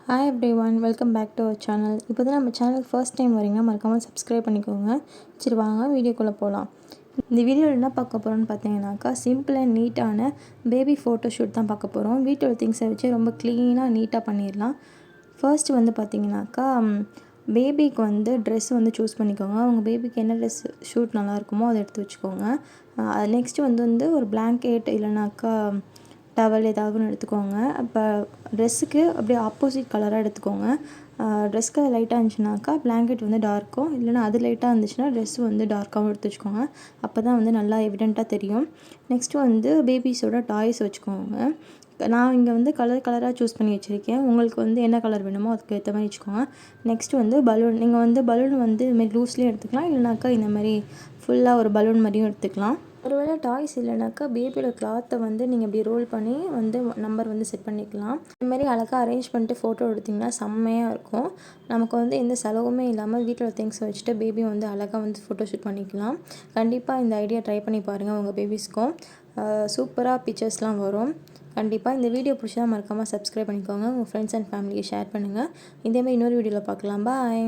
Hi everyone, welcome back to our channel. இப்போ தான் நம்ம சேனலுக்கு ஃபர்ஸ்ட் டைம் வரீங்கன்னா மறக்காமல் சப்ஸ்கிரைப் பண்ணிக்கோங்க. சரி வாங்க வீடியோக்குள்ளே போகலாம். இந்த வீடியோவில் என்ன பார்க்க போகிறோன்னு பார்த்தீங்கன்னாக்கா, சிம்பிள் அண்ட் நீட்டான பேபி ஃபோட்டோ ஷூட் தான் பார்க்க போகிறோம். வீட்டோட திங்ஸை வச்சு ரொம்ப க்ளீனாக நீட்டாக பண்ணிடலாம். ஃபர்ஸ்ட் வந்து பார்த்தீங்கன்னாக்கா, பேபிக்கு வந்து ட்ரெஸ் வந்து சூஸ் பண்ணிக்கோங்க. உங்கள் பேபிக்கு என்ன ட்ரெஸ் ஷூட் நல்லா இருக்குமோ அதை எடுத்து வச்சுக்கோங்க. நெக்ஸ்ட்டு வந்து ஒரு பிளாங்கெட் இல்லைனாக்கா டவல் ஏதாவது ஒன்று எடுத்துக்கோங்க. அப்போ ட்ரெஸ்ஸுக்கு அப்படியே ஆப்போசிட் கலராக எடுத்துக்கோங்க. ட்ரெஸ் கலர் லைட்டாக இருந்துச்சுனாக்கா பிளாங்கெட் வந்து டார்க்கும், இல்லைனா அது லைட்டாக இருந்துச்சுன்னா ட்ரெஸ் வந்து டார்க்காகவும் எடுத்து வச்சுக்கோங்க. அப்போ தான் வந்து நல்லா எவிடெண்ட்டாக தெரியும். நெக்ஸ்ட்டு வந்து பேபிஸோட டாய்ஸ் வச்சுக்கோங்க. நான் இங்கே வந்து கலராக சூஸ் பண்ணி வச்சுருக்கேன். உங்களுக்கு வந்து என்ன கலர் வேணுமோ அதுக்கு ஏற்ற மாதிரி வச்சுக்கோங்க. நெக்ஸ்ட்டு வந்து பலூன். நீங்கள் வந்து பலூன் வந்து இதுமாரி லூஸ்லேயும் எடுத்துக்கலாம், இல்லைனாக்கா இந்த மாதிரி ஃபுல்லாக ஒரு பலூன் மாதிரியும் எடுத்துக்கலாம். ஒருவேளை டாய்ஸ் இல்லைனாக்கா பேபியோட கிளாத்தை வந்து நீங்கள் இப்படி ரோல் பண்ணி வந்து நம்பர் வந்து செட் பண்ணிக்கலாம். இதுமாரி அழகாக அரேஞ்ச் பண்ணிட்டு ஃபோட்டோ எடுத்திங்கன்னா செம்மையாக இருக்கும். நமக்கு வந்து எந்த செலவுமே இல்லாமல் வீட்டில் திங்ஸை வச்சுட்டு பேபியை வந்து அழகாக வந்து ஃபோட்டோ ஷூட் பண்ணிக்கலாம். கண்டிப்பாக இந்த ஐடியா ட்ரை பண்ணி பாருங்கள். உங்கள் பேபிஸ்க்கும் சூப்பராக பிக்சர்ஸ்லாம் வரும். கண்டிப்பாக இந்த வீடியோ பிடிச்சா மறக்காமல் சப்ஸ்கிரைப் பண்ணிக்கோங்க. உங்கள் ஃப்ரெண்ட்ஸ் அண்ட் ஃபேமிலியை ஷேர் பண்ணுங்கள். இதேமாதிரி இன்னொரு வீடியோவில் பார்க்கலாம். பாய்.